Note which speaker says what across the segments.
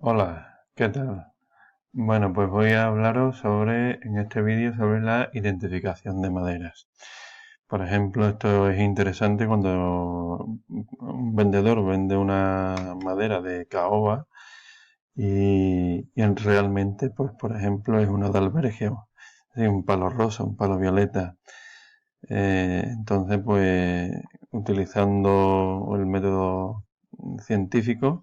Speaker 1: Hola, ¿qué tal? Bueno, pues voy a hablaros en este vídeo sobre la identificación de maderas. Por ejemplo, esto es interesante cuando un vendedor vende una madera de caoba y realmente, pues por ejemplo, es una dalbergia, es decir, un palo rosa, un palo violeta. Entonces, pues utilizando el método científico,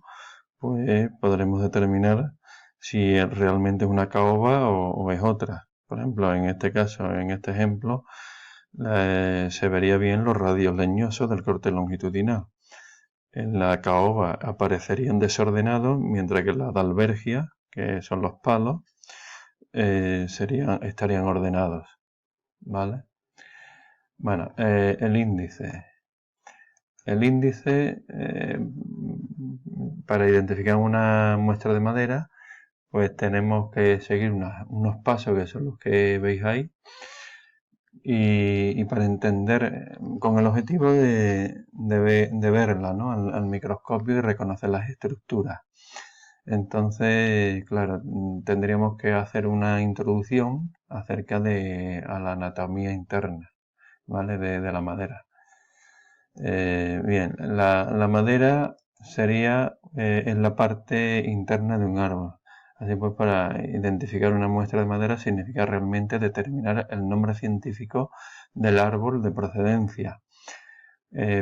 Speaker 1: pues podremos determinar si realmente es una caoba o es otra. Por ejemplo, en este caso, en este ejemplo, se vería bien los radios leñosos del corte longitudinal. En la caoba aparecerían desordenados, mientras que en la dalbergia, que son los palos, estarían ordenados. ¿Vale? Bueno, el índice. El índice, para identificar una muestra de madera, pues tenemos que seguir unos pasos que son los que veis ahí y para entender, con el objetivo de verla, ¿no? al microscopio y reconocer las estructuras. Entonces, claro, tendríamos que hacer una introducción acerca de la anatomía interna, ¿vale? de la madera. Bien, la madera sería en la parte interna de un árbol. Así pues, para identificar una muestra de madera significa realmente determinar el nombre científico del árbol de procedencia.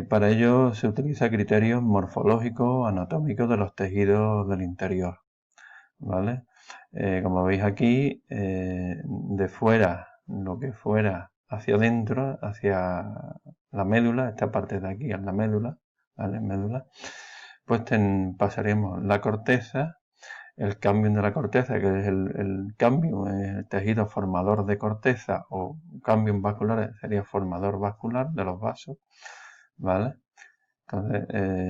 Speaker 1: Para ello se utiliza criterios morfológicos, anatómicos de los tejidos del interior. ¿Vale? Como veis aquí, de fuera, lo que fuera hacia adentro, hacia la médula, esta parte de aquí es la médula, ¿vale? Médula, pues pasaríamos la corteza, el cambium de la corteza, que es el cambium, el tejido formador de corteza, o cambium vascular sería formador vascular de los vasos, ¿vale? Entonces,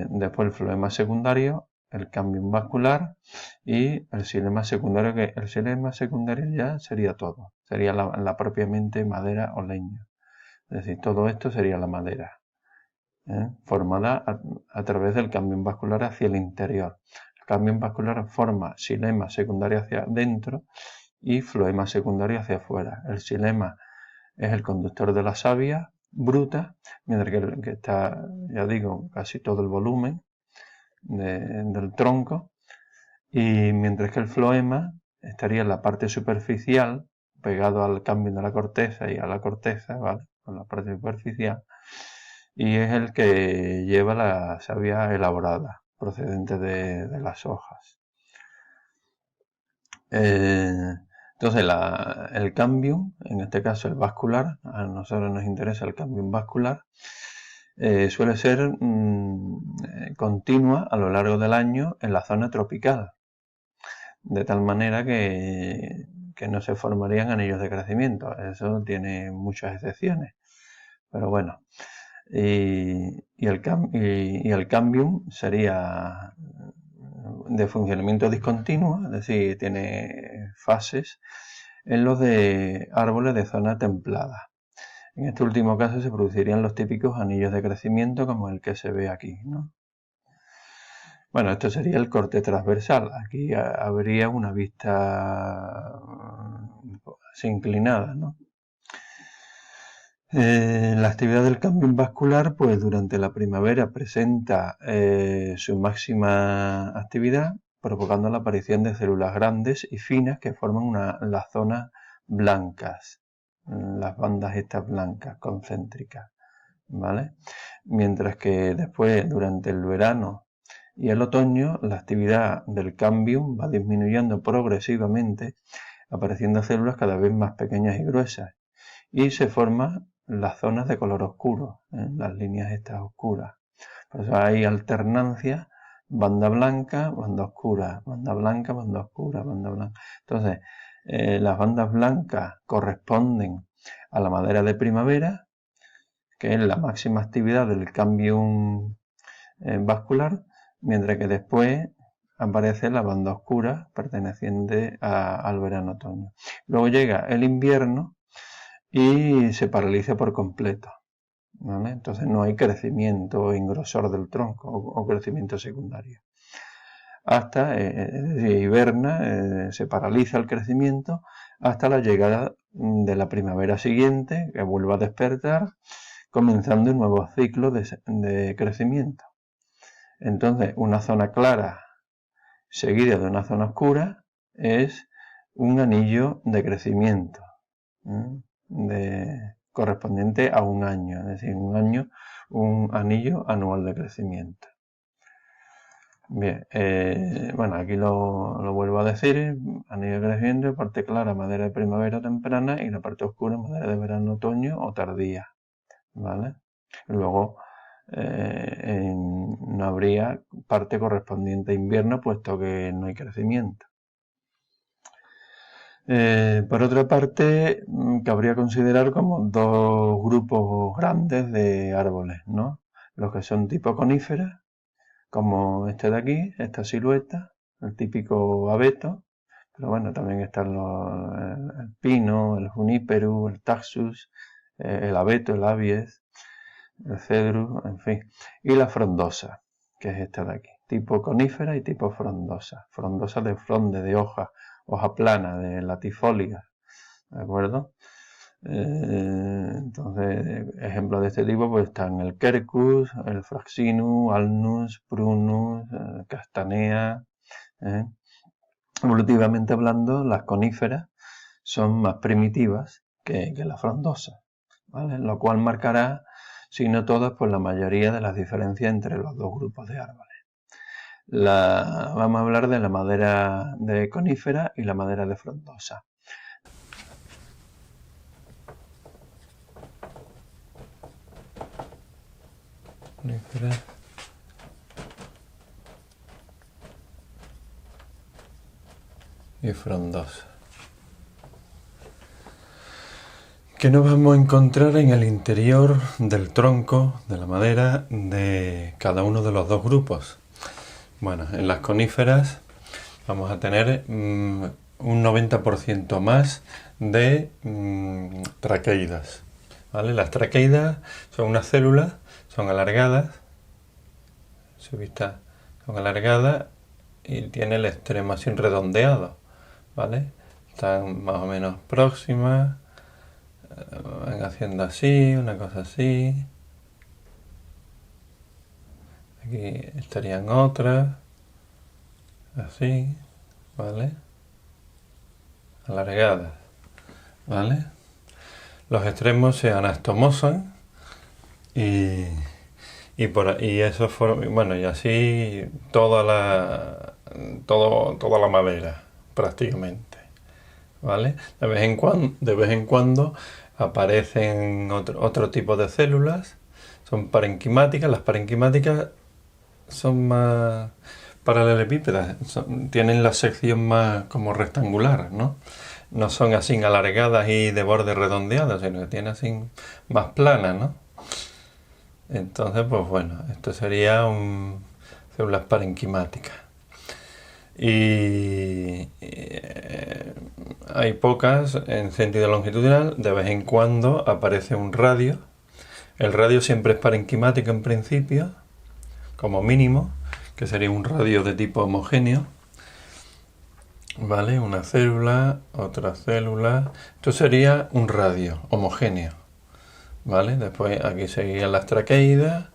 Speaker 1: después el floema secundario, el cambium vascular y el xilema secundario, que el xilema secundario ya sería todo, sería la propiamente madera o leño. Es decir, todo esto sería la madera, formada a través del cambium vascular hacia el interior. El cambium vascular forma xilema secundario hacia adentro y floema secundario hacia afuera. El xilema es el conductor de la savia bruta, mientras que está, ya digo, casi todo el volumen del tronco, y mientras que el floema estaría en la parte superficial, pegado al cambio de la corteza y a la corteza, ¿vale? Con la parte superficial, y es el que lleva la savia elaborada, procedente de las hojas. Entonces, el cambium, en este caso el vascular, a nosotros nos interesa el cambium vascular, suele ser continua a lo largo del año en la zona tropical, de tal manera que no se formarían anillos de crecimiento. Eso tiene muchas excepciones, pero bueno. Y el cambium sería de funcionamiento discontinuo, es decir, tiene fases en los de árboles de zona templada. En este último caso se producirían los típicos anillos de crecimiento como el que se ve aquí, ¿no? Bueno, esto sería el corte transversal. Aquí habría una vista así inclinada, ¿no? La actividad del cambium vascular, pues durante la primavera presenta su máxima actividad, provocando la aparición de células grandes y finas que forman las zonas blancas, las bandas estas blancas concéntricas, ¿vale? Mientras que después, durante el verano y el otoño, la actividad del cambium va disminuyendo progresivamente, apareciendo células cada vez más pequeñas y gruesas, y se forman las zonas de color oscuro, las líneas estas oscuras. Por eso hay alternancia, banda blanca, banda oscura, banda blanca, banda oscura, banda blanca. Entonces, las bandas blancas corresponden a la madera de primavera, que es la máxima actividad del cambium vascular, mientras que después aparece la banda oscura perteneciente al verano-otoño. Luego llega el invierno y se paraliza por completo, ¿vale? Entonces no hay crecimiento en grosor del tronco o crecimiento secundario. hasta, es decir, hiberna, se paraliza el crecimiento hasta la llegada de la primavera siguiente, que vuelve a despertar, comenzando un nuevo ciclo de crecimiento. Entonces, una zona clara seguida de una zona oscura es un anillo de crecimiento, correspondiente a un año, es decir, un anillo anual de crecimiento. Bien, bueno, aquí lo vuelvo a decir: anillo de crecimiento, parte clara, madera de primavera temprana, y la parte oscura, madera de verano, otoño o tardía, ¿vale? Luego no habría parte correspondiente a invierno, puesto que no hay crecimiento. Por otra parte, cabría considerar como dos grupos grandes de árboles, ¿no? Los que son tipo coníferas, como este de aquí, esta silueta, el típico abeto, pero bueno, también están el pino, el junípero, el taxus, el abeto, el abies, el cedro, en fin, y la frondosa, que es esta de aquí, tipo conífera y tipo frondosa. Frondosa de fronde, de hoja plana, de latifolia, ¿de acuerdo? Entonces, ejemplos de este tipo pues están el quercus, el fraxinus, alnus, prunus, castanea. Evolutivamente hablando, las coníferas son más primitivas que la frondosa, ¿vale? Lo cual marcará, si no todas, pues la mayoría de las diferencias entre los dos grupos de árboles. Vamos a hablar de la madera de conífera y la madera de frondosa. Conífera y frondosa. ¿Qué nos vamos a encontrar en el interior del tronco, de la madera, de cada uno de los dos grupos? Bueno, en las coníferas vamos a tener un 90% más de traqueidas, ¿vale? Las traqueidas son unas células, son alargadas, su vista son alargadas y tiene el extremo así redondeado, ¿vale? Están más o menos próximas, van haciendo así, una cosa así. Aquí estarían otras, así, ¿vale? Alargadas, ¿vale? Los extremos se anastomosan y eso bueno, y así toda la madera prácticamente, ¿vale? De vez en cuando aparecen otro tipo de células, son parenquimáticas. Las parenquimáticas son más paralelepípedas, tienen la sección más como rectangular, ¿no? No son así alargadas y de borde redondeado, sino que tienen así más plana, ¿no? Entonces, pues bueno, esto sería células parenquimáticas. Y hay pocas en sentido longitudinal. De vez en cuando aparece un radio. El radio siempre es parenquimático en principio, como mínimo, que sería un radio de tipo homogéneo, ¿vale? Una célula, otra célula. Esto sería un radio homogéneo, ¿vale? Después aquí seguirían las traqueidas,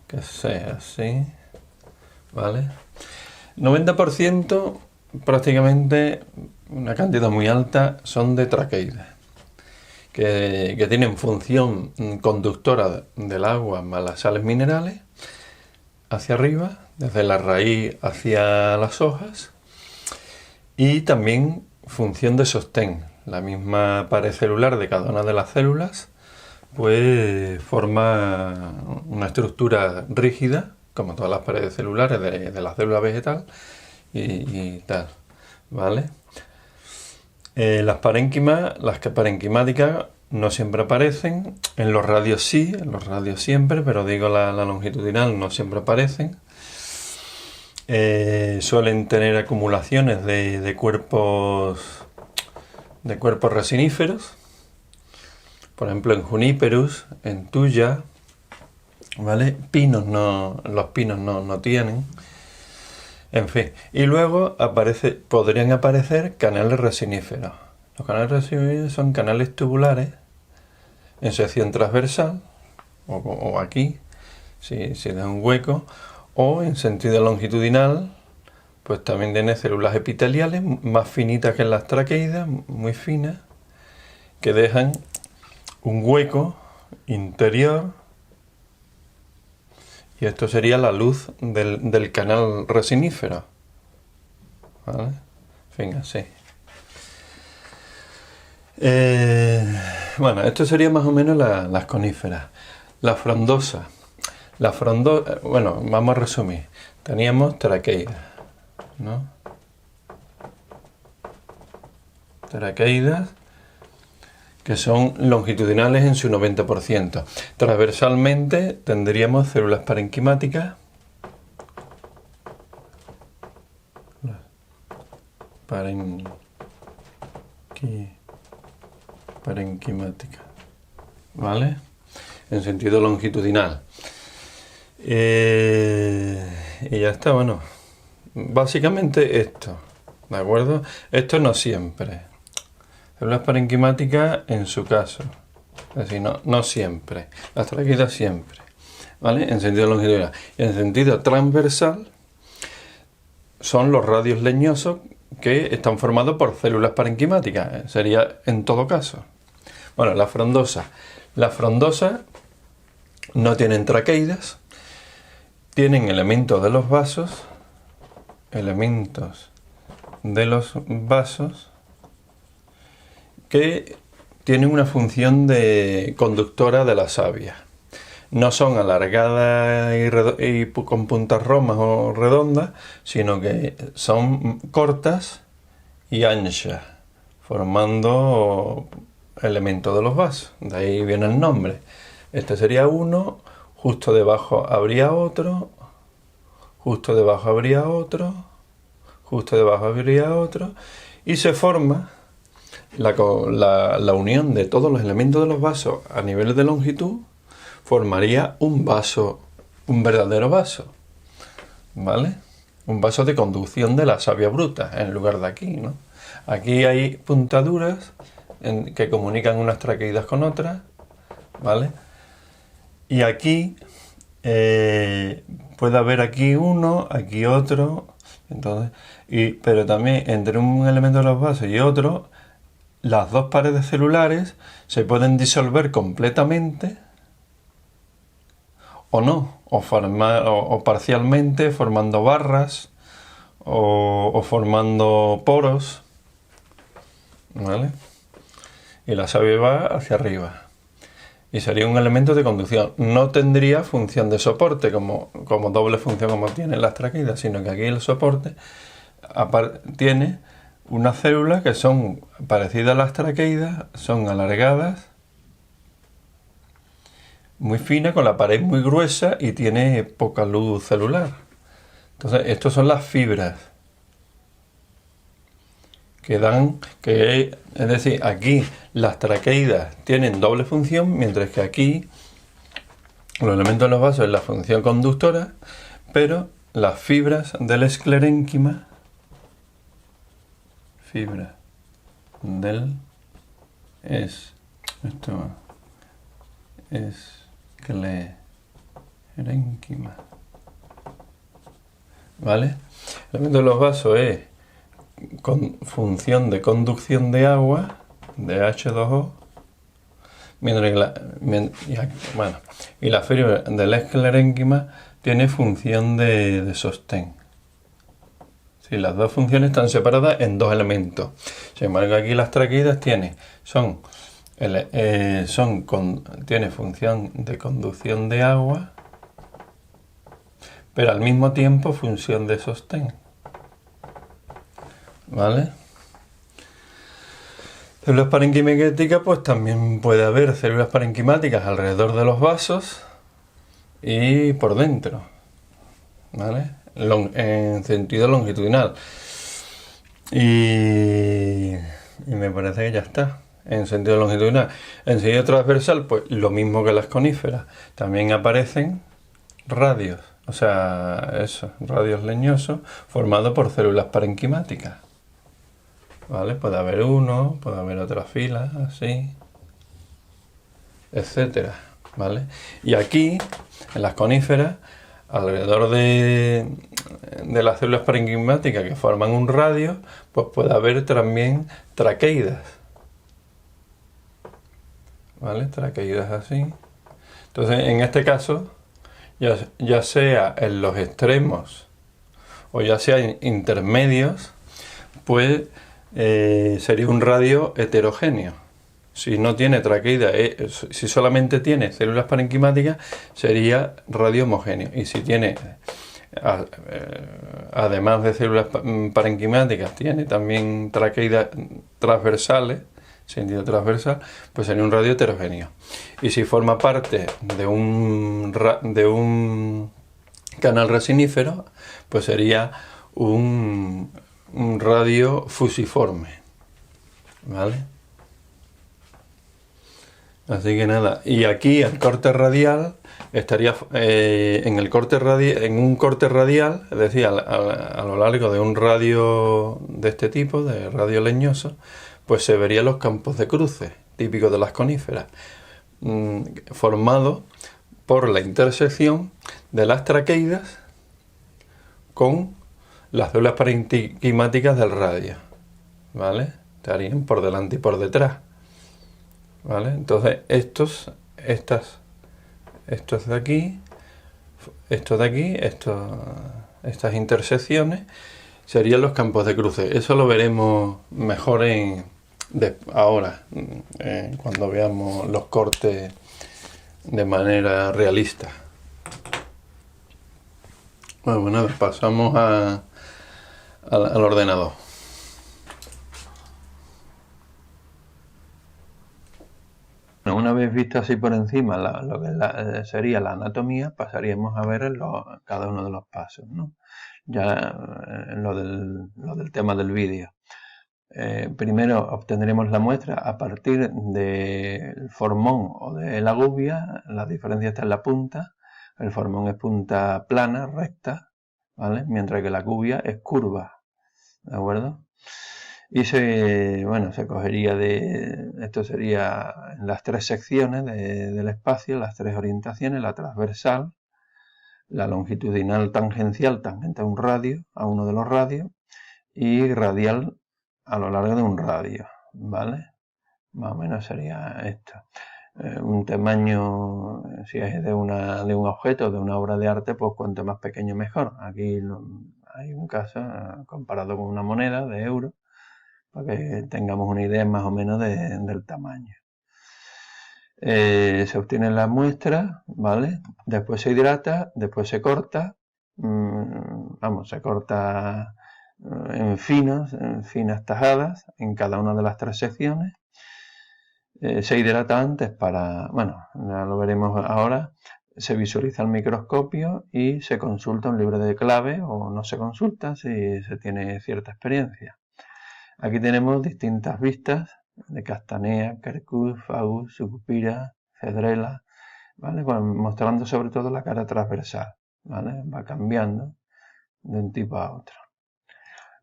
Speaker 1: que sea así, ¿vale? 90%, prácticamente una cantidad muy alta, son de traqueidas, que tienen función conductora del agua más las sales minerales hacia arriba, desde la raíz hacia las hojas, y también función de sostén. La misma pared celular de cada una de las células pues forma una estructura rígida, como todas las paredes celulares de la célula vegetal y tal, ¿vale? Las parenquimáticas no siempre aparecen, en los radios sí, en los radios siempre, pero digo la longitudinal no siempre aparecen. Suelen tener acumulaciones de cuerpos resiníferos, por ejemplo en Juniperus, en Tuya, ¿vale? Los pinos no tienen. En fin, y luego podrían aparecer canales resiníferos. Los canales resiníferos son canales tubulares en sección transversal, o aquí, si da un hueco, o en sentido longitudinal, pues también tiene células epiteliales más finitas que en las traqueidas, muy finas, que dejan un hueco interior, y esto sería la luz del canal resinífero. ¿Vale? En fin, así. Bueno, esto sería más o menos las coníferas. La frondosa. Bueno, vamos a resumir. Teníamos traqueidas, ¿no? Traqueidas que son longitudinales en su 90%. Transversalmente tendríamos células parenquimáticas. Parenquimática, ¿vale? En sentido longitudinal. Y ya está, bueno. Básicamente esto, ¿de acuerdo? Esto no siempre. Células parenquimáticas en su caso. Es decir, no siempre. Las traqueidas siempre, ¿vale? En sentido longitudinal. Y en sentido transversal son los radios leñosos que están formados por células parenquimáticas. Sería en todo caso. Bueno, la frondosa. Las frondosas no tienen traqueidas, tienen elementos de los vasos, que tienen una función de conductora de la savia. No son alargadas y con puntas romas o redondas, sino que son cortas y anchas, formando elementos de los vasos. De ahí viene el nombre. Este sería uno, justo debajo habría otro, justo debajo habría otro, justo debajo habría otro, y se forma la unión de todos los elementos de los vasos a nivel de longitud. Formaría un vaso, un verdadero vaso, ¿vale? Un vaso de conducción de la savia bruta, en lugar de aquí, ¿no? Aquí hay puntaduras que comunican unas traqueidas con otras, ¿vale? Y aquí puede haber aquí uno, aquí otro, entonces, pero también entre un elemento de los vasos y otro, las dos paredes celulares se pueden disolver completamente o no, o parcialmente, formando barras o formando poros, ¿vale? Y la savia va hacia arriba y sería un elemento de conducción. No tendría función de soporte como doble función como tienen las traqueidas, sino que aquí el soporte tiene unas células que son parecidas a las traqueidas, son alargadas, muy fina, con la pared muy gruesa y tiene poca luz celular. Entonces, estas son las fibras es decir, aquí las traqueidas tienen doble función, mientras que aquí los elementos de los vasos es la función conductora, pero las fibras del esclerénquima, ¿vale? El elemento de los vasos es con función de conducción de agua, de H2O, y la fibra del esclerénquima tiene función de sostén. Sí, las dos funciones están separadas en dos elementos. Sin embargo, aquí las traqueidas tiene función de conducción de agua, pero al mismo tiempo función de sostén, ¿vale? Células parenquimáticas, pues también puede haber células parenquimáticas alrededor de los vasos y por dentro, ¿vale? En sentido longitudinal. Y me parece que ya está. En sentido longitudinal. En sentido transversal, pues lo mismo que las coníferas. También aparecen radios O sea, eso, radios leñosos formados por células parenquimáticas. ¿Vale? Puede haber uno, puede haber otras filas, así, etcétera. ¿Vale? Y aquí, en las coníferas, alrededor de las células parenquimáticas que forman un radio, pues puede haber también traqueidas. ¿Vale? Traqueidas así. Entonces, en este caso, ya sea en los extremos o ya sea en intermedios, pues sería un radio heterogéneo. Si no tiene traqueida, si solamente tiene células parenquimáticas, sería radio homogéneo. Y si tiene, además de células parenquimáticas, tiene también traqueidas transversales, sentido transversal, pues sería un radio heterogéneo. Y si forma parte de un canal resinífero, pues sería un radio fusiforme. ¿Vale? Así que nada, y aquí el corte radial estaría en un corte radial, es decir, a lo largo de un radio de este tipo, de radio leñoso, pues se verían los campos de cruce, típicos de las coníferas, formados por la intersección de las traqueidas con las células parenquimáticas del radio, ¿vale? Estarían por delante y por detrás. ¿Vale? Entonces estos de aquí, estas intersecciones serían los campos de cruce. Eso lo veremos mejor ahora, cuando veamos los cortes de manera realista. Bueno, nada, pasamos al ordenador. Una vez visto así por encima lo que sería la anatomía, pasaríamos a ver cada uno de los pasos, ¿no? Ya lo del tema del vídeo. Primero obtendremos la muestra a partir del formón o de la gubia. La diferencia está en la punta. El formón es punta plana, recta, ¿vale? Mientras que la gubia es curva, ¿de acuerdo? Y se cogería esto sería en las tres secciones del espacio, las tres orientaciones, la transversal, la longitudinal tangencial, tangente a un radio, a uno de los radios, y radial a lo largo de un radio, ¿vale? Más o menos sería esto. Un tamaño, si es de un objeto, de una obra de arte, pues cuanto más pequeño mejor. Aquí hay un caso comparado con una moneda de euro, para que tengamos una idea más o menos del tamaño. Se obtiene la muestra, ¿vale? Después se hidrata, después se corta, se corta en finas tajadas en cada una de las tres secciones. Se hidrata antes ya lo veremos ahora. Se visualiza el microscopio y se consulta un libro de clave, o no se consulta si se tiene cierta experiencia. Aquí tenemos distintas vistas de Castanea, Quercus, Fagus, Sucupira, Cedrela, ¿vale? Mostrando sobre todo la cara transversal, ¿vale? Va cambiando de un tipo a otro.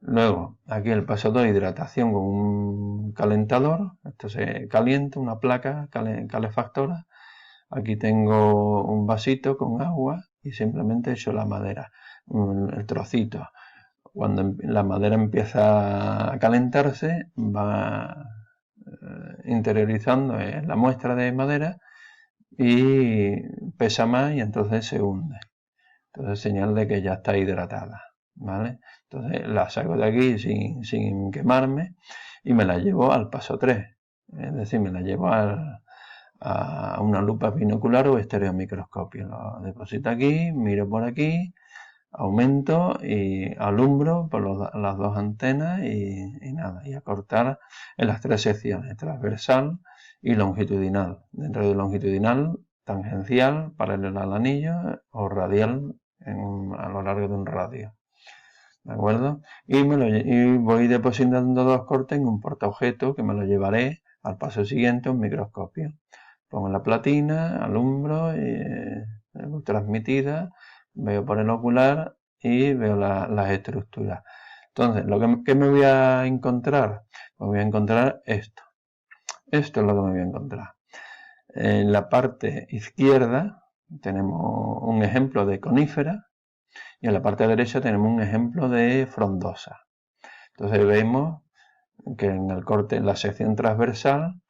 Speaker 1: Luego, aquí el paso 2, hidratación con un calentador. Esto se calienta, una placa calefactora. Aquí tengo un vasito con agua y simplemente echo la madera, el trocito. Cuando la madera empieza a calentarse, va interiorizando en la muestra de madera y pesa más y entonces se hunde. Entonces señal de que ya está hidratada, ¿vale? Entonces la saco de aquí sin quemarme y me la llevo al paso 3. Es decir, me la llevo a una lupa binocular o estereomicroscopio. Lo deposito aquí, miro por aquí, aumento y alumbro por las dos antenas y nada, y a cortar en las tres secciones, transversal y longitudinal. Dentro de longitudinal, tangencial, paralela al anillo, o radial a lo largo de un radio. ¿De acuerdo? Y voy depositando dos cortes en un portaobjeto que me lo llevaré al paso siguiente, un microscopio. Pongo la platina, alumbro, transmitida, Veo por el ocular y veo las estructuras. Entonces, ¿qué me voy a encontrar? Pues voy a encontrar esto. Esto es lo que me voy a encontrar. En la parte izquierda tenemos un ejemplo de conífera y en la parte derecha tenemos un ejemplo de frondosa. Entonces vemos que en el corte, en la sección transversal,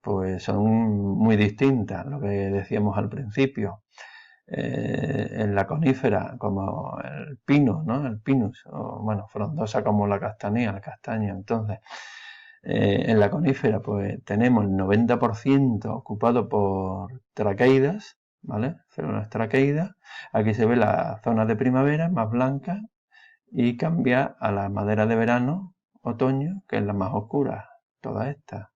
Speaker 1: pues son muy distintas, lo que decíamos al principio. En la conífera, como el pino, ¿no? El pinus, o bueno, frondosa como la castaña, Entonces, en la conífera, pues tenemos el 90% ocupado por traqueidas, ¿vale? Células traqueidas. Aquí se ve la zona de primavera más blanca y cambia a la madera de verano, otoño, que es la más oscura, toda esta.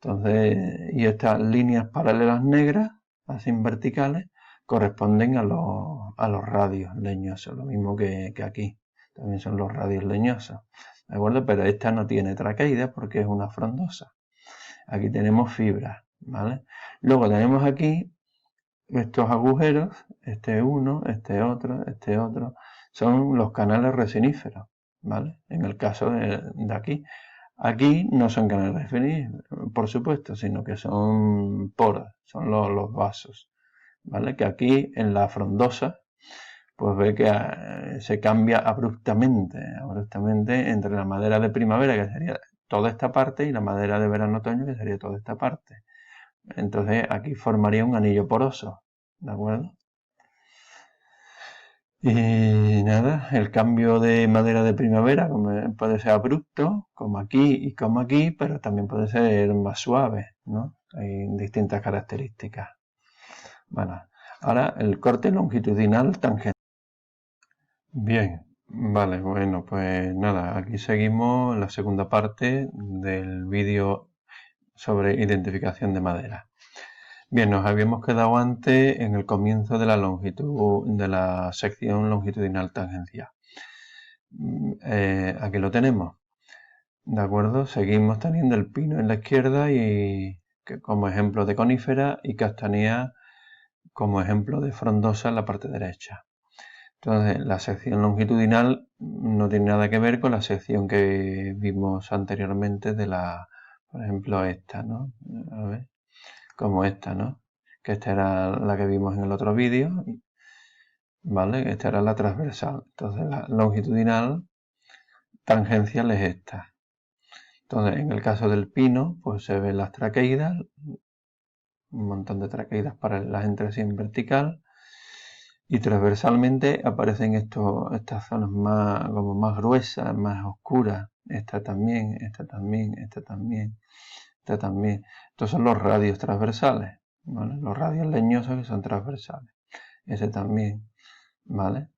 Speaker 1: Entonces, y estas líneas paralelas negras, así verticales, corresponden a los radios leñosos, lo mismo que aquí. También son los radios leñosos, ¿de acuerdo? Pero esta no tiene traqueidas porque es una frondosa. Aquí tenemos fibras, ¿vale? Luego tenemos aquí estos agujeros, este uno, este otro, son los canales resiníferos, ¿vale? En el caso de aquí. Aquí no son canales resiníferos, por supuesto, sino que son poros, son los vasos, ¿vale? Que aquí en la frondosa, pues ve que se cambia abruptamente entre la madera de primavera, que sería toda esta parte, y la madera de verano-otoño, que sería toda esta parte. Entonces aquí formaría un anillo poroso, ¿de acuerdo? Y nada, el cambio de madera de primavera puede ser abrupto, como aquí y como aquí, pero también puede ser más suave, ¿no? Hay distintas características. Bueno, ahora el corte longitudinal tangente. Bien, vale, bueno, pues nada, aquí seguimos la segunda parte del vídeo sobre identificación de madera. Bien, nos habíamos quedado antes en el comienzo de la longitud de la sección longitudinal tangencial. Aquí lo tenemos, ¿de acuerdo? Seguimos teniendo el pino en la izquierda y como ejemplo de conífera y castañea como ejemplo de frondosa en la parte derecha. Entonces, la sección longitudinal no tiene nada que ver con la sección que vimos anteriormente de por ejemplo, esta, ¿no? A ver, como esta, ¿no? Que esta era la que vimos en el otro vídeo, ¿vale? Esta era la transversal. Entonces, la longitudinal tangencial es esta. Entonces, en el caso del pino, pues se ven las traqueidas, un montón de traqueidas paralelas entre sí en vertical, y transversalmente aparecen estas zonas como más gruesas, más oscuras. Esta también, esta también, esta también, esta también. Estos son los radios transversales, ¿vale? Los radios leñosos que son transversales. Ese también, ¿vale?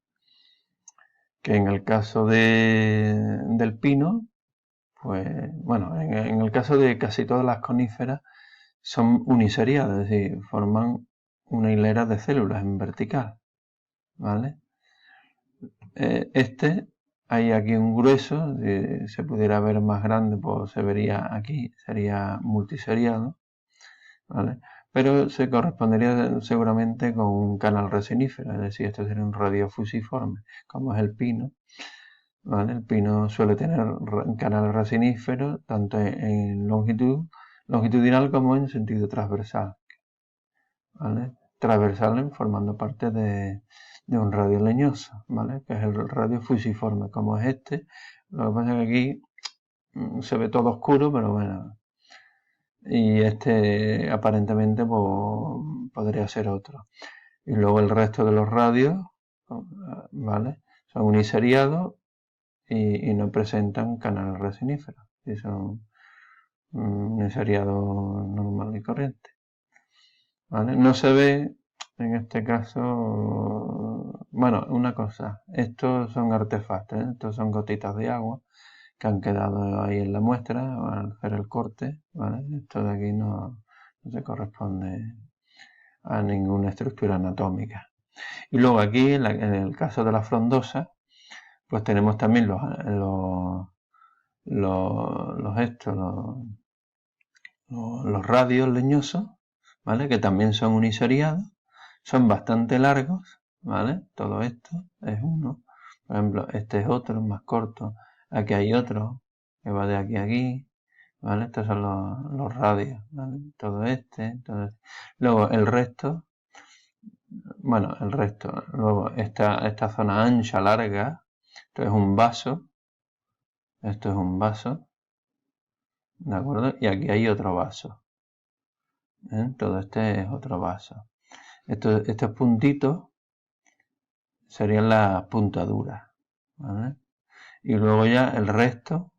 Speaker 1: Que en el caso del pino, pues, bueno, en el caso de casi todas las coníferas, son uniseriadas, es decir, forman una hilera de células en vertical, ¿vale? Hay aquí un grueso, si se pudiera ver más grande, pues se vería aquí, sería multiseriado, ¿vale? Pero se correspondería seguramente con un canal resinífero, es decir, esto sería un radio fusiforme, como es el pino, ¿vale? El pino suele tener canal resinífero tanto en longitudinal como en sentido transversal, ¿vale? Transversal formando parte de un radio leñoso, ¿vale? Que es el radio fusiforme, como es este. Lo que pasa es que aquí se ve todo oscuro, pero bueno. Y este aparentemente pues, podría ser otro. Y luego el resto de los radios, ¿vale? Son uniseriados y no presentan canal resinífero. Y son uniseriados normal y corriente. ¿Vale? No se ve en este caso, bueno, una cosa, estos son artefactos, estos son gotitas de agua que han quedado ahí en la muestra al hacer el corte, ¿vale? Esto de aquí no se corresponde a ninguna estructura anatómica. Y luego aquí, en el caso de la frondosa, pues tenemos también los radios leñosos, ¿vale? Que también son uniseriados, son bastante largos, ¿vale? Todo esto es uno. Por ejemplo, este es otro, más corto. Aquí hay otro que va de aquí a aquí, ¿vale? Estos son los radios, ¿vale? Todo este. Luego el resto, bueno, el resto. Luego esta zona ancha, larga, esto es un vaso. Esto es un vaso, ¿de acuerdo? Y aquí hay otro vaso. Todo este es otro vaso. Estos puntitos serían las puntaduras, ¿vale? Y luego ya el resto,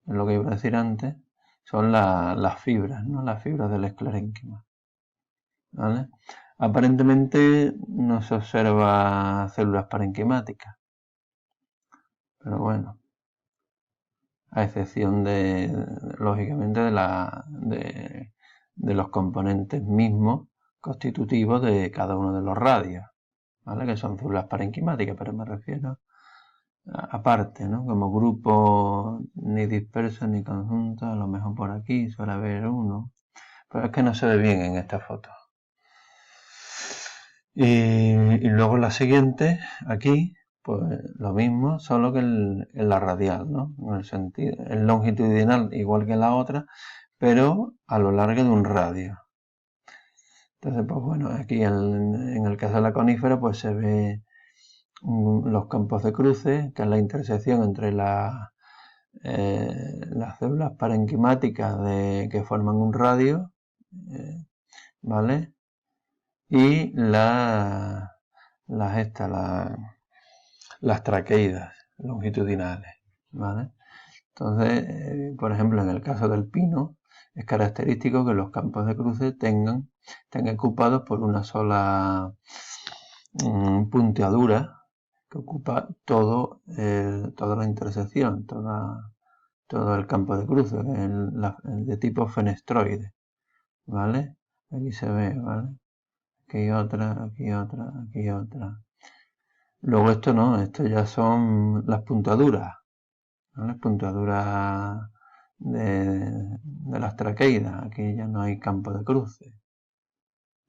Speaker 1: es lo que iba a decir antes, son las fibras, ¿no? Las fibras del esclerénquima, ¿vale? Aparentemente no se observa células parenquimáticas, pero bueno, a excepción lógicamente, de los componentes mismos constitutivos de cada uno de los radios, ¿vale? Que son células parenquimáticas, pero me refiero aparte, ¿no? Como grupo ni disperso ni conjunto, a lo mejor por aquí suele haber uno, pero es que no se ve bien en esta foto. Y luego la siguiente, aquí, pues lo mismo, solo que en la radial, ¿no? En el sentido, es longitudinal igual que la otra, pero a lo largo de un radio. Entonces, pues bueno, aquí en el caso de la conífera, pues se ve los campos de cruce, que es la intersección entre las células parenquimáticas que forman un radio, ¿vale? Y las traqueidas longitudinales, ¿vale? Entonces, por ejemplo, en el caso del pino, es característico que los campos de cruce estén ocupados por una sola punteadura que ocupa toda la intersección, todo el campo de cruce, de tipo fenestroide, ¿vale? Aquí se ve, ¿vale? Aquí otra, aquí otra, aquí otra. Luego esto no, esto ya son las puntaduras, ¿no? Las puntaduras de las traqueidas. Aquí ya no hay campo de cruce,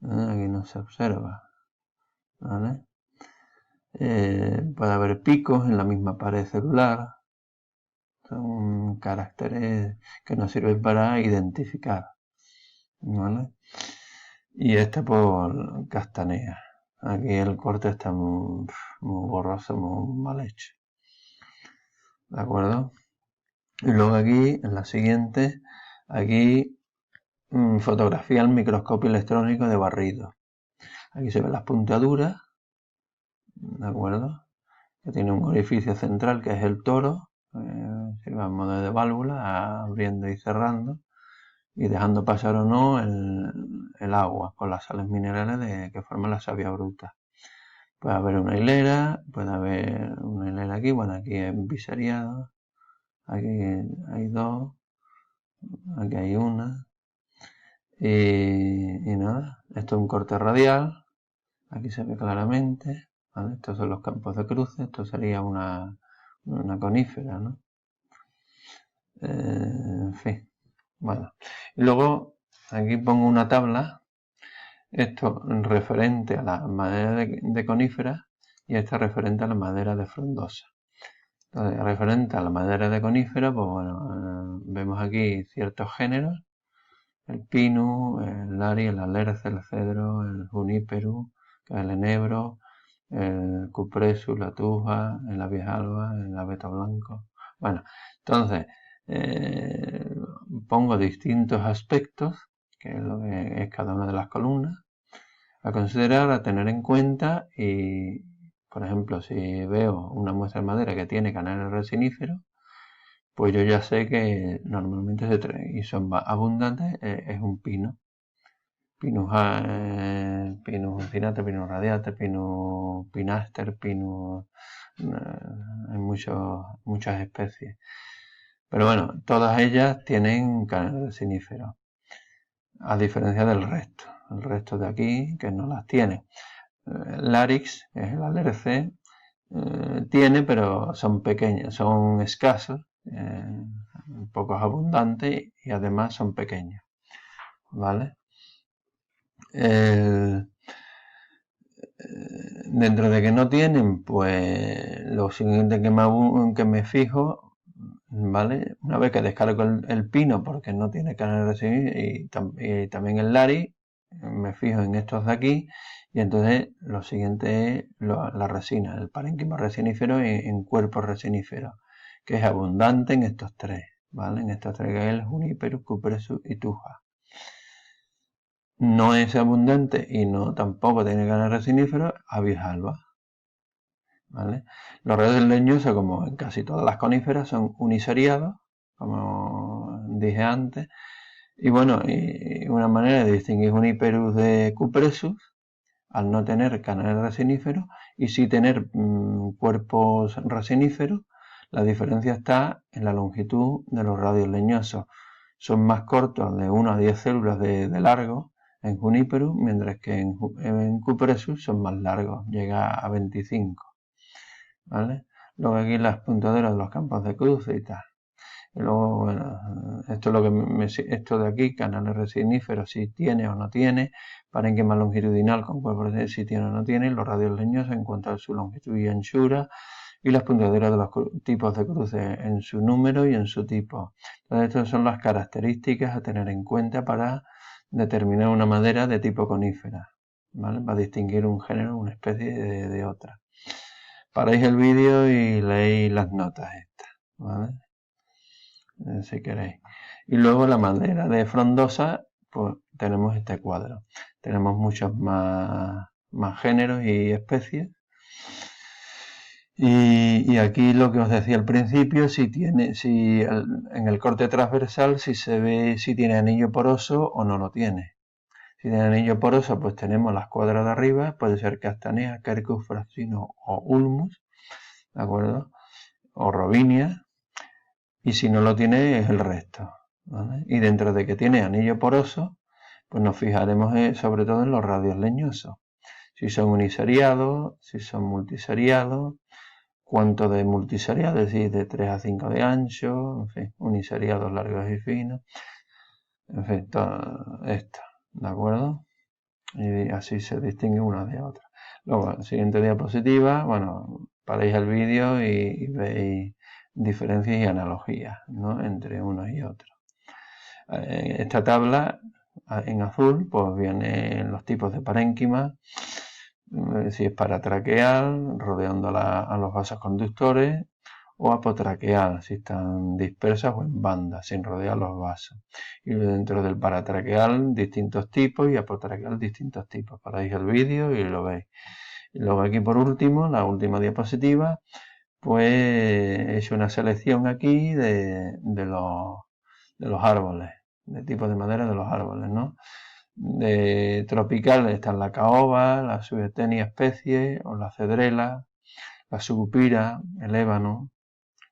Speaker 1: aquí no se observa, ¿vale? Puede haber picos en la misma pared celular, son caracteres que nos sirven para identificar, ¿vale? Y este por castanea. Aquí el corte está muy borroso, muy mal hecho. ¿De acuerdo? Y luego aquí, en la siguiente, aquí fotografía al microscopio electrónico de barrido. Aquí se ven las puntaduras, ¿de acuerdo? Que tiene un orificio central que es el toro, sirve a modo de válvula, abriendo y cerrando, y dejando pasar o no el agua con las sales minerales que forman la savia bruta. Puede haber una hilera aquí, bueno, aquí es biseriado, aquí hay dos, aquí hay una, y nada, esto es un corte radial, aquí se ve claramente, ¿vale? Estos son los campos de cruce, esto sería una conífera, ¿no? En fin, bueno. Y luego aquí pongo una tabla, esto referente a la madera de conífera y esta referente a la madera de frondosa. Entonces, referente a la madera de conífera, pues bueno, vemos aquí ciertos géneros, el pinus, el lari, el alerce, el cedro, el juníperu, el enebro, el cupresus, la tuja, el abies-alba, el abeto blanco. Bueno, entonces pongo distintos aspectos, que es lo que es cada una de las columnas, a considerar, a tener en cuenta y, por ejemplo, si veo una muestra de madera que tiene canales resiníferos, pues yo ya sé que normalmente y son abundantes, es un pino. Pinus uncinata, Pinus radiata, Pinus pinaster, Pinus... hay muchas especies. Pero bueno, todas ellas tienen canales resiníferos, a diferencia del resto. El resto de aquí, que no las tiene. Larix, que es el alerce, tiene, pero son pequeños, son escasos, pocos abundantes y además son pequeños, ¿vale? dentro de que no tienen, pues lo siguiente que me fijo, ¿vale? Una vez que descargo el pino porque no tiene canal de recibir y también el Lari, me fijo en estos de aquí y entonces lo siguiente es la resina, el parénquima resinífero en cuerpo resinífero, que es abundante en estos tres, ¿vale? En estos tres, que es el Juniperus, Cupressus y Thuja. No es abundante y no tampoco tiene canal resinífero Abies alba, ¿vale? Los radios leñosos, como en casi todas las coníferas, son uniseriados, como dije antes. Y bueno, y una manera de distinguir Juniperus de Cupressus, al no tener canales resiníferos y sí tener cuerpos resiníferos, la diferencia está en la longitud de los radios leñosos. Son más cortos, de 1 a 10 células de largo en Juniperus, mientras que en Cupressus son más largos, llega a 25. ¿Vale? Luego aquí las puntaderas de los campos de cruce y tal. Y luego, bueno, esto es lo que esto de aquí, canales resiníferos, si tiene o no tiene, parénquima longitudinal con cuerpos de si tiene o no tiene, los radios leñosos en cuanto a su longitud y anchura, y las puntaderas de los tipos de cruce en su número y en su tipo. Entonces, estas son las características a tener en cuenta para determinar una madera de tipo conífera, ¿vale? Para distinguir un género, una especie de otra. Paráis el vídeo y leéis las notas estas, ¿vale? Si queréis. Y luego la madera de frondosa, pues tenemos este cuadro. Tenemos muchos más géneros y especies. Y aquí lo que os decía al principio, en el corte transversal, si se ve si tiene anillo poroso o no lo tiene. Si tiene anillo poroso, pues tenemos las cuadras de arriba, puede ser Castanea, Quercus, Fraxino o Ulmus, ¿de acuerdo? O Robinia. Y si no lo tiene, es el resto, ¿vale? Y dentro de que tiene anillo poroso, pues nos fijaremos sobre todo en los radios leñosos. Si son uniseriados, si son multiseriados, cuánto de multiseriados, es decir, de 3 a 5 de ancho, en fin, uniseriados largos y finos, en fin, todo esto, ¿de acuerdo? Y así se distingue una de otra. Luego, siguiente diapositiva, bueno, paráis el vídeo y veis diferencias y analogías, ¿no? Entre unos y otros. Esta tabla en azul pues vienen los tipos de parénquima, si es paratraqueal, rodeando a los vasos conductores, o apotraqueal, si están dispersas o en bandas, sin rodear los vasos. Y dentro del paratraqueal distintos tipos y apotraqueal distintos tipos. Paráis el vídeo y lo veis. Y luego aquí por último, la última diapositiva, pues he hecho una selección aquí de los árboles, de tipos de madera de los árboles, ¿no? De tropical están la caoba, la subetenia especie, o la cedrela, la sucupira, el ébano,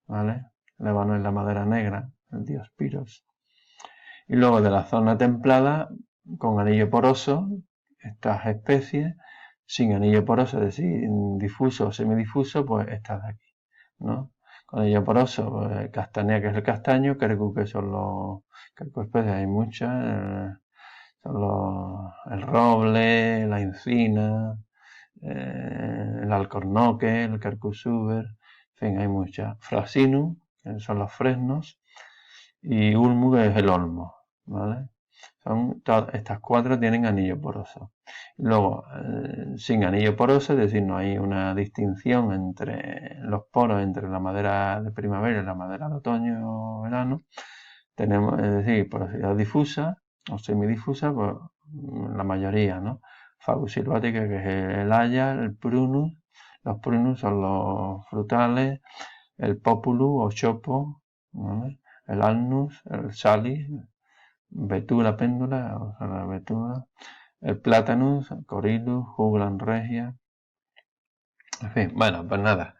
Speaker 1: ¿vale? El ébano es la madera negra, el diospiros. Y luego de la zona templada, con anillo poroso, estas especies, sin anillo poroso, es decir, difuso o semidifuso, pues estas de aquí, ¿no? Con anillo poroso, pues, castanea, que es el castaño, quercus, que son los quercus especies, hay muchas, son el roble, la encina, el alcornoque, el quercus suber, en fin, hay muchas. Frasinum, que son los fresnos, y ulmu, que es el olmo, ¿vale? Estas cuatro tienen anillo poroso. Luego, sin anillo poroso, es decir, no hay una distinción entre los poros, entre la madera de primavera y la madera de otoño o verano. Tenemos, es decir, porosidad difusa o semidifusa, pues la mayoría, ¿no? Fagus silvática, que es el haya, el prunus. Los prunus son los frutales, el populus o chopo, ¿vale? El alnus, el salis, Betura péndula, o sea, la betura, el platanus, el corilus, juglan regia. En fin, bueno, pues nada.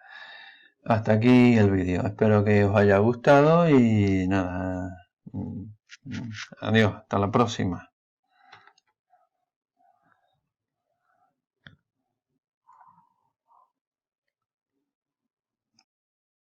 Speaker 1: Hasta aquí el vídeo. Espero que os haya gustado y nada. Adiós, hasta la próxima.